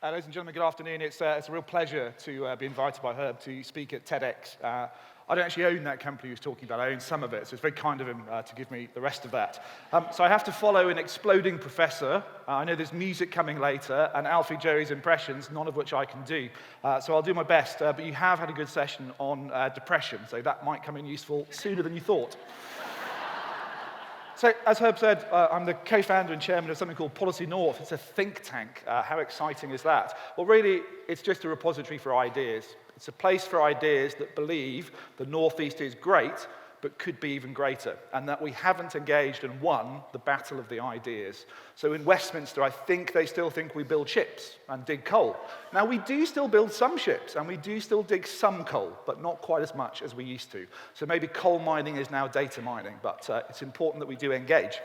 Ladies and gentlemen, good afternoon. It's a real pleasure to be invited by Herb to speak at TEDx. I don't actually own that company he was talking about. I own some of it, so it's very kind of him to give me the rest of that. So I have to follow an exploding professor. I know there's music coming later, and Alfie Joey's impressions, none of which I can do. So I'll do my best, but you have had a good session on depression, so that might come in useful sooner than you thought. So, as Herb said, I'm the co-founder and chairman of something called Policy North. It's a think tank. How exciting is that? Well, really, it's just a repository for ideas. It's a place for ideas that believe the Northeast is great, but could be even greater, and that we haven't engaged and won the battle of the ideas. So in Westminster, I think they still think we build ships and dig coal. Now, we do still build some ships, and we do still dig some coal, but not quite as much as we used to. So maybe coal mining is now data mining, but it's important that we do engage.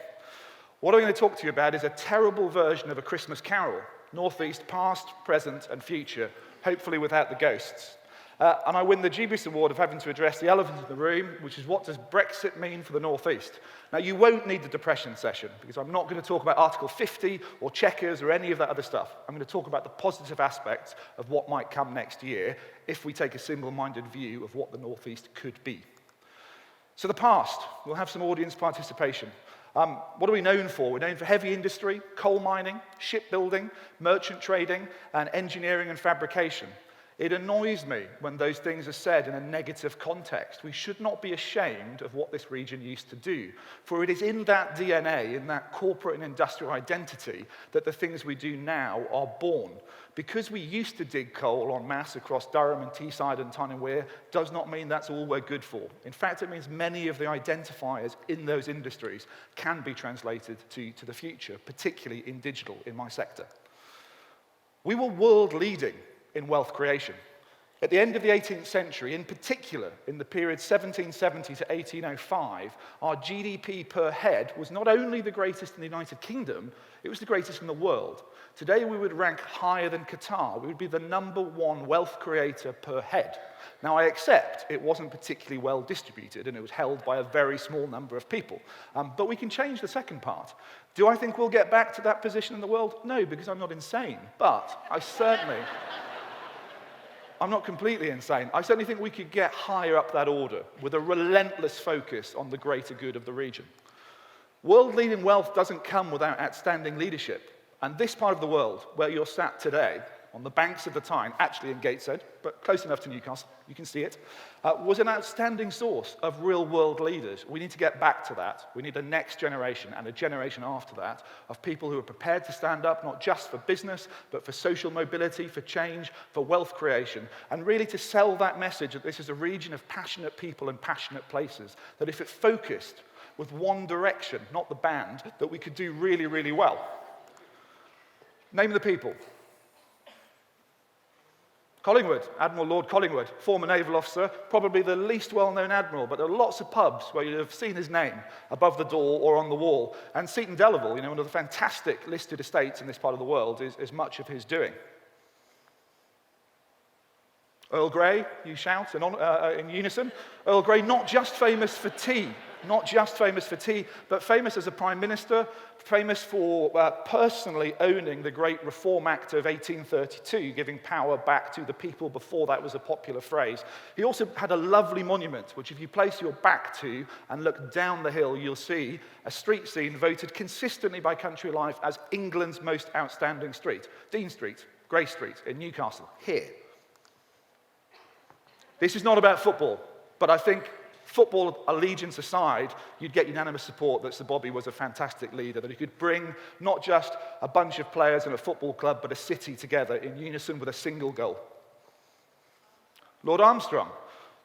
What I'm going to talk to you about is a terrible version of A Christmas Carol, Northeast past, present, and future, hopefully without the ghosts. And I win the Dubious Award of having to address the elephant in the room, which is what does Brexit mean for the Northeast? Now, you won't need the depression session, because I'm not going to talk about Article 50 or checkers or any of that other stuff. I'm going to talk about the positive aspects of what might come next year if we take a single-minded view of what the Northeast could be. So the past, we'll have some audience participation. What are we known for? We're known for heavy industry, coal mining, shipbuilding, merchant trading, and engineering and fabrication. It annoys me when those things are said in a negative context. We should not be ashamed of what this region used to do, for it is in that DNA, in that corporate and industrial identity, that the things we do now are born. Because we used to dig coal en masse across Durham and Teesside and Tyne and Wear does not mean that's all we're good for. In fact, it means many of the identifiers in those industries can be translated to the future, particularly in digital, in my sector. We were world leading in wealth creation. At the end of the 18th century, in particular, in the period 1770 to 1805, our GDP per head was not only the greatest in the United Kingdom, it was the greatest in the world. Today, we would rank higher than Qatar. We would be the #1 wealth creator per head. Now, I accept it wasn't particularly well distributed, and it was held by a very small number of people. But we can change the second part. Do I think we'll get back to that position in the world? No, because I'm not insane. But I'm not completely insane. I certainly think we could get higher up that order with a relentless focus on the greater good of the region. World-leading wealth doesn't come without outstanding leadership. And this part of the world, where you're sat today, on the banks of the Tyne, actually in Gateshead, but close enough to Newcastle, you can see it, was an outstanding source of real-world leaders. We need to get back to that. We need a next generation and a generation after that of people who are prepared to stand up, not just for business, but for social mobility, for change, for wealth creation, and really to sell that message that this is a region of passionate people and passionate places, that if it focused with one direction, not the band, that we could do really, really well. Name the people. Collingwood, Admiral Lord Collingwood, former naval officer, probably the least well-known admiral, but there are lots of pubs where you'd have seen his name above the door or on the wall. And Seton Delaval, one of the fantastic listed estates in this part of the world, is much of his doing. Earl Grey, you shout in unison. Earl Grey, not just famous for tea, but famous as a prime minister, famous for personally owning the Great Reform Act of 1832, giving power back to the people. Before that was a popular phrase. He also had a lovely monument, which if you place your back to and look down the hill, you'll see a street scene voted consistently by Country Life as England's most outstanding street. Dean Street, Grey Street in Newcastle, here. This is not about football, but I think football allegiance aside, you'd get unanimous support that Sir Bobby was a fantastic leader, that he could bring not just a bunch of players in a football club, but a city together in unison with a single goal. Lord Armstrong,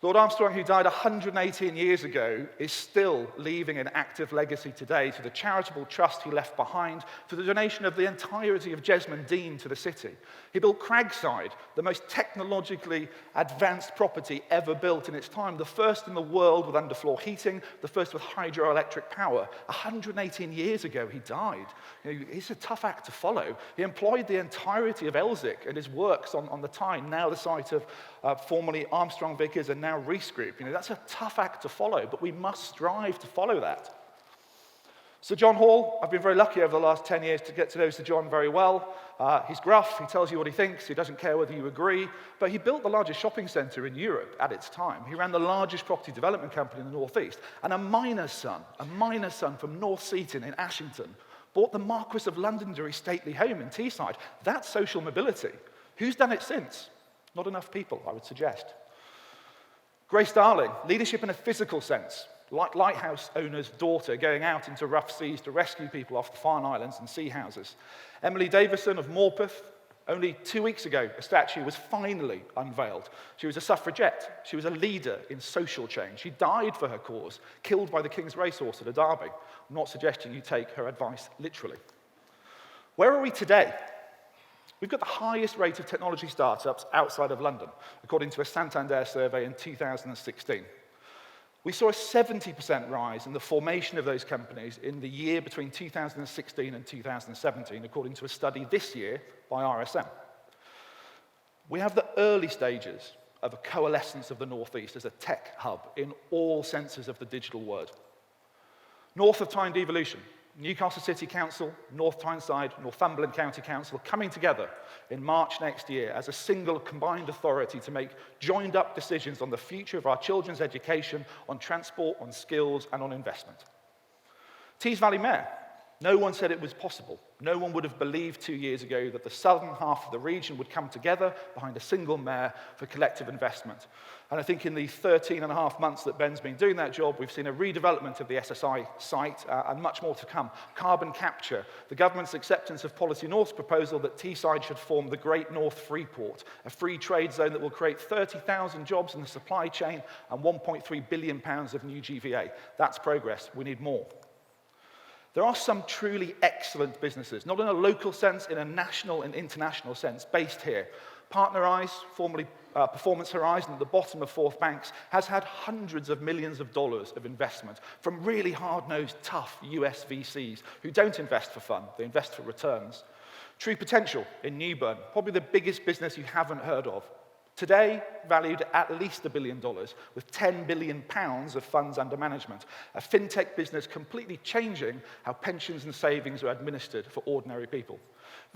who died 118 years ago, is still leaving an active legacy today to the charitable trust he left behind, to the donation of the entirety of Jesmond Dean to the city. He built Cragside, the most technologically advanced property ever built in its time, the first in the world with underfloor heating, the first with hydroelectric power. 118 years ago, he died. It's a tough act to follow. He employed the entirety of Elsick and his works on the Tyne, now the site of formerly Armstrong Vickers and now Rees Group. That's a tough act to follow, but we must strive to follow that. Sir John Hall, I've been very lucky over the last 10 years to get to know Sir John very well. He's gruff, he tells you what he thinks, he doesn't care whether you agree, but he built the largest shopping centre in Europe at its time. He ran the largest property development company in the Northeast, and a miner's son from North Seaton in Ashington, bought the Marquis of Londonderry's stately home in Teesside. That's social mobility. Who's done it since? Not enough people, I would suggest. Grace Darling, leadership in a physical sense. Like lighthouse owner's daughter going out into rough seas to rescue people off the Farne Islands and sea houses. Emily Davison of Morpeth, only 2 weeks ago, a statue was finally unveiled. She was a suffragette. She was a leader in social change. She died for her cause, killed by the King's racehorse at a derby. I'm not suggesting you take her advice literally. Where are we today? We've got the highest rate of technology startups outside of London, according to a Santander survey in 2016. We saw a 70% rise in the formation of those companies in the year between 2016 and 2017, according to a study this year by RSM. We have the early stages of a coalescence of the Northeast as a tech hub in all senses of the digital word. North of Tyne devolution, Newcastle City Council, North Tyneside, Northumberland County Council coming together in March next year as a single combined authority to make joined-up decisions on the future of our children's education, on transport, on skills, and on investment. Tees Valley Mayor. No one said it was possible. No one would have believed 2 years ago that the southern half of the region would come together behind a single mayor for collective investment. And I think in the 13 and a half months that Ben's been doing that job, we've seen a redevelopment of the SSI site and much more to come. Carbon capture, the government's acceptance of Policy North's proposal that Teesside should form the Great North Freeport, a free trade zone that will create 30,000 jobs in the supply chain and £1.3 billion of new GVA. That's progress. We need more. There are some truly excellent businesses, not in a local sense, in a national and international sense, based here. Partner Eyes, formerly Performance Horizon at the bottom of Fourth Banks, has had hundreds of millions of dollars of investment from really hard-nosed, tough US VCs who don't invest for fun, they invest for returns. True Potential in Newburn, probably the biggest business you haven't heard of. Today, valued at least $1 billion, with £10 billion of funds under management. A fintech business completely changing how pensions and savings are administered for ordinary people.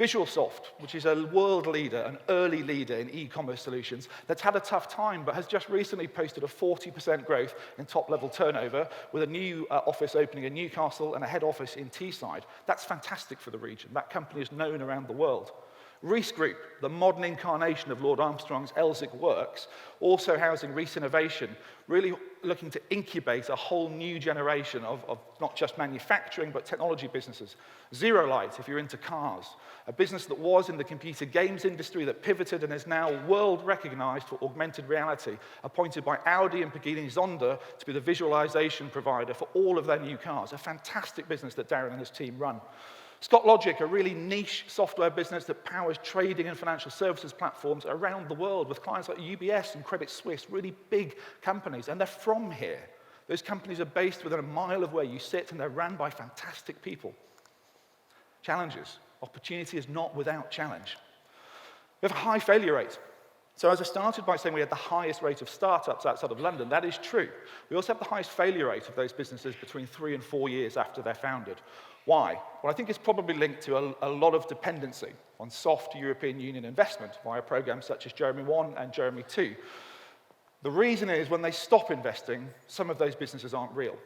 VisualSoft, which is a world leader, an early leader in e-commerce solutions, that's had a tough time, but has just recently posted a 40% growth in top-level turnover, with a new office opening in Newcastle and a head office in Teesside. That's fantastic for the region. That company is known around the world. Reese Group, the modern incarnation of Lord Armstrong's Elsic Works, also housing Reese Innovation, really looking to incubate a whole new generation of not just manufacturing, but technology businesses. Zero Light, if you're into cars, a business that was in the computer games industry that pivoted and is now world-recognized for augmented reality, appointed by Audi and Pagani Zonda to be the visualization provider for all of their new cars. A fantastic business that Darren and his team run. Scott Logic, a really niche software business that powers trading and financial services platforms around the world with clients like UBS and Credit Suisse, really big companies, and they're from here. Those companies are based within a mile of where you sit, and they're run by fantastic people. Challenges. Opportunity is not without challenge. We have a high failure rate. So as I started by saying we had the highest rate of startups outside of London, that is true. We also have the highest failure rate of those businesses between 3 and 4 years after they're founded. Why? Well, I think it's probably linked to a lot of dependency on soft European Union investment via programs such as Jeremy 1 and Jeremy 2. The reason is when they stop investing, some of those businesses aren't real.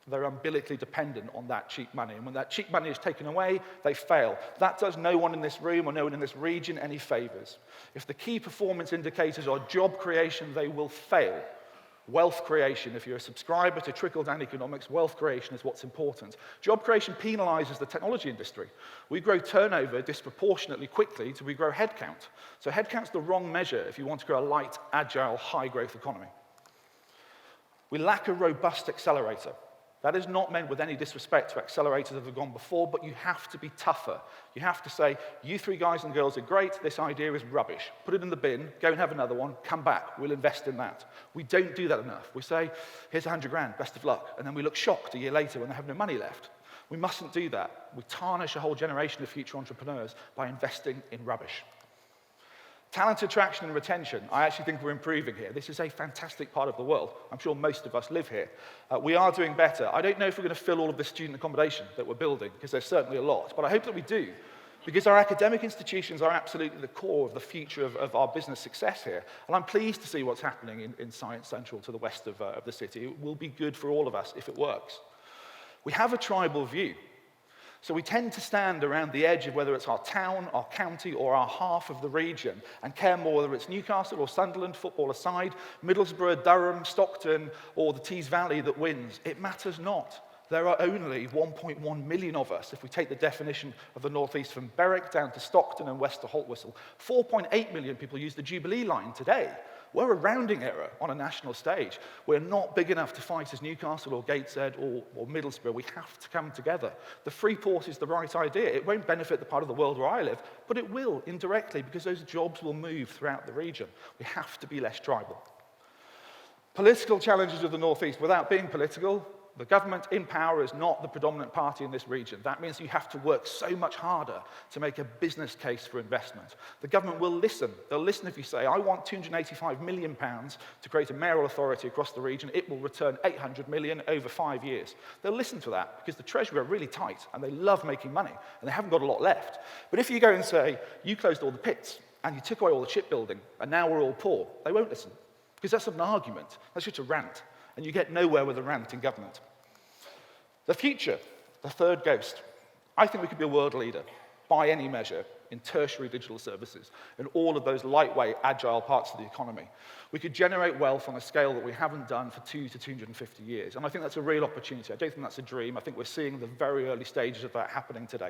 They're umbilically dependent on that cheap money. And when that cheap money is taken away, they fail. That does no one in this room or no one in this region any favors. If the key performance indicators are job creation, they will fail. Wealth creation, if you're a subscriber to trickle-down economics, wealth creation is what's important. Job creation penalizes the technology industry. We grow turnover disproportionately quickly to we grow headcount. So headcount's the wrong measure if you want to grow a light, agile, high-growth economy. We lack a robust accelerator. That is not meant with any disrespect to accelerators that have gone before, but you have to be tougher. You have to say, you 3 guys and girls are great, this idea is rubbish. Put it in the bin, go and have another one, come back, we'll invest in that. We don't do that enough. We say, here's 100 grand, best of luck, and then we look shocked a year later when they have no money left. We mustn't do that. We tarnish a whole generation of future entrepreneurs by investing in rubbish. Talent attraction and retention, I actually think we're improving here. This is a fantastic part of the world. I'm sure most of us live here. We are doing better. I don't know if we're going to fill all of the student accommodation that we're building, because there's certainly a lot, but I hope that we do, because our academic institutions are absolutely the core of the future of our business success here. And I'm pleased to see what's happening in Science Central to the west of the city. It will be good for all of us if it works. We have a tribal view. So we tend to stand around the edge of whether it's our town, our county, or our half of the region, and care more whether it's Newcastle or Sunderland, football aside, Middlesbrough, Durham, Stockton, or the Tees Valley that wins. It matters not. There are only 1.1 million of us, if we take the definition of the North East from Berwick down to Stockton and west to Haltwhistle. 4.8 million people use the Jubilee line today. We're a rounding error on a national stage. We're not big enough to fight as Newcastle or Gateshead or Middlesbrough. We have to come together. The free port is the right idea. It won't benefit the part of the world where I live, but it will indirectly, because those jobs will move throughout the region. We have to be less tribal. Political challenges of the North East. Without being political, the government in power is not the predominant party in this region. That means you have to work so much harder to make a business case for investment. The government will listen. They'll listen if you say, I want £285 million to create a mayoral authority across the region. It will return 800 million over 5 years. They'll listen to that because the Treasury are really tight and they love making money and they haven't got a lot left. But if you go and say, you closed all the pits and you took away all the shipbuilding and now we're all poor, they won't listen because that's not an argument. That's just a rant. And you get nowhere with a rant in government. The future, the third ghost. I think we could be a world leader, by any measure, in tertiary digital services, in all of those lightweight, agile parts of the economy. We could generate wealth on a scale that we haven't done for 2 to 250 years. And I think that's a real opportunity. I don't think that's a dream. I think we're seeing the very early stages of that happening today.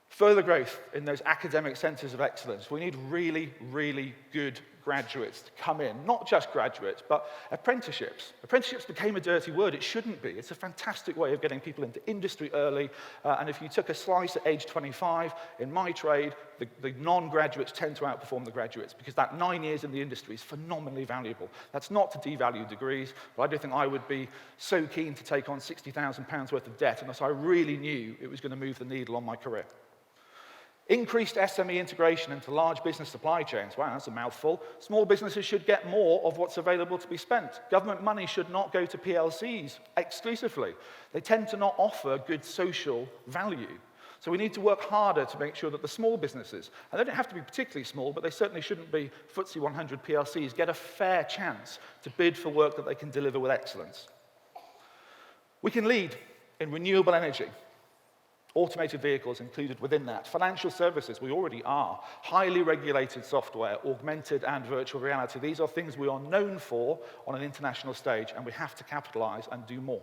Further growth in those academic centres of excellence. We need really, really good graduates to come in. Not just graduates, but apprenticeships. Apprenticeships became a dirty word. It shouldn't be. It's a fantastic way of getting people into industry early. And if you took a slice at age 25, in my trade, the non-graduates tend to outperform the graduates because that 9 years in the industry is phenomenally valuable. That's not to devalue degrees, but I don't think I would be so keen to take on £60,000 worth of debt unless I really knew it was going to move the needle on my career. Increased SME integration into large business supply chains. Wow, that's a mouthful. Small businesses should get more of what's available to be spent. Government money should not go to PLCs exclusively. They tend to not offer good social value. So we need to work harder to make sure that the small businesses, and they don't have to be particularly small, but they certainly shouldn't be FTSE 100 PLCs, get a fair chance to bid for work that they can deliver with excellence. We can lead in renewable energy. Automated vehicles included within that. Financial services, we already are. Highly regulated software, augmented and virtual reality. These are things we are known for on an international stage, and we have to capitalize and do more.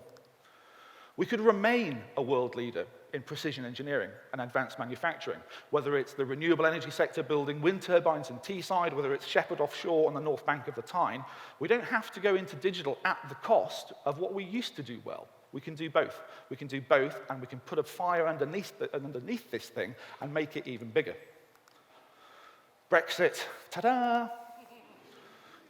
We could remain a world leader in precision engineering and advanced manufacturing, whether it's the renewable energy sector building wind turbines in Teesside, whether it's Shepherd offshore on the north bank of the Tyne. We don't have to go into digital at the cost of what we used to do well. We can do both. We can do both, and we can put a fire underneath this thing and make it even bigger. Brexit, ta-da!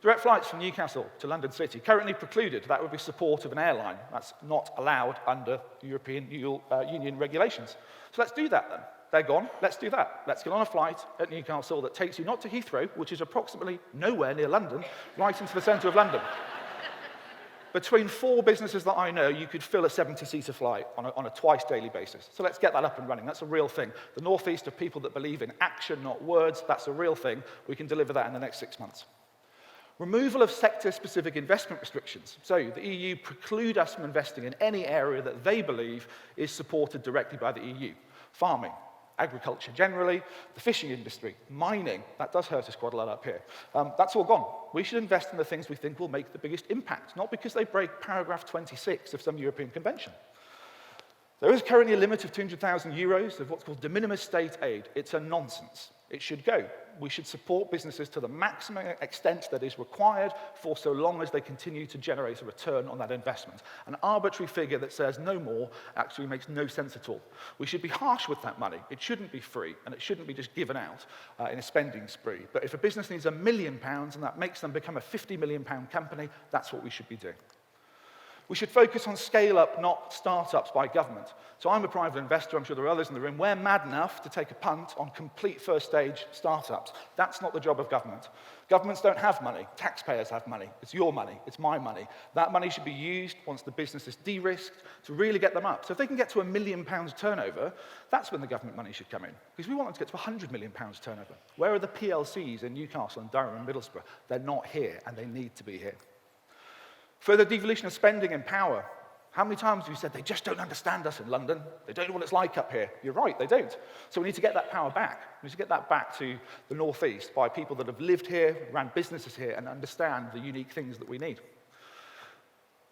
Direct flights from Newcastle to London City, currently precluded. That would be support of an airline. That's not allowed under European Union regulations. So let's do that then. They're gone, let's do that. Let's get on a flight at Newcastle that takes you not to Heathrow, which is approximately nowhere near London, right into the centre of London. Between 4 businesses that I know, you could fill a 70-seater flight on a twice-daily basis. So let's get that up and running. That's a real thing. The North East are people that believe in action, not words. That's a real thing. We can deliver that in the next 6 months. Removal of sector-specific investment restrictions. So the EU preclude us from investing in any area that they believe is supported directly by the EU. Farming, agriculture generally, the fishing industry, mining, that does hurt us quite a lot up here. That's all gone. We should invest in the things we think will make the biggest impact, not because they break paragraph 26 of some European convention. There is currently a limit of €200,000 of what's called de minimis state aid. It's a nonsense. It should go. We should support businesses to the maximum extent that is required for so long as they continue to generate a return on that investment. An arbitrary figure that says no more actually makes no sense at all. We should be harsh with that money. It shouldn't be free, and it shouldn't be just given out in a spending spree. But if a business needs £1 million and that makes them become a £50 million company, that's what we should be doing. We should focus on scale-up, not startups by government. So I'm a private investor, I'm sure there are others in the room. We're mad enough to take a punt on complete first-stage startups. That's not the job of government. Governments don't have money. Taxpayers have money. It's your money. It's my money. That money should be used, once the business is de-risked, to really get them up. So if they can get to £1 million turnover, that's when the government money should come in. Because we want them to get to £100 million turnover. Where are the PLCs in Newcastle and Durham and Middlesbrough? They're not here, and they need to be here. Further devolution of spending and power. How many times have you said, they just don't understand us in London? They don't know what it's like up here. You're right, they don't. So we need to get that power back. We need to get that back to the northeast by people that have lived here, ran businesses here, and understand the unique things that we need.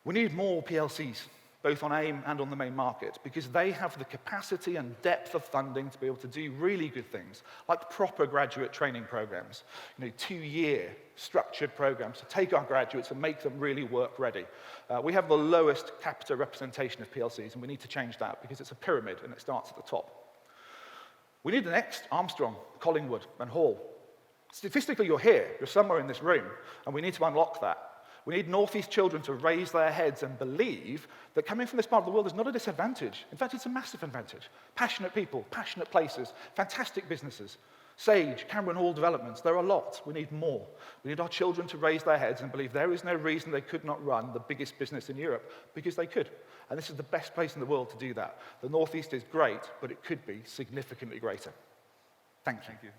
We need more PLCs, both on AIM and on the main market, because they have the capacity and depth of funding to be able to do really good things, like proper graduate training programs, 2-year structured programs to take our graduates and make them really work ready. We have the lowest capita representation of PLCs, and we need to change that because it's a pyramid and it starts at the top. We need the next Armstrong, Collingwood, and Hall. Statistically, you're here, you're somewhere in this room, and we need to unlock that. We need Northeast children to raise their heads and believe that coming from this part of the world is not a disadvantage. In fact, it's a massive advantage. Passionate people, passionate places, fantastic businesses. Sage, Cameron Hall developments, there are lots. We need more. We need our children to raise their heads and believe there is no reason they could not run the biggest business in Europe, because they could. And this is the best place in the world to do that. The Northeast is great, but it could be significantly greater. Thank you.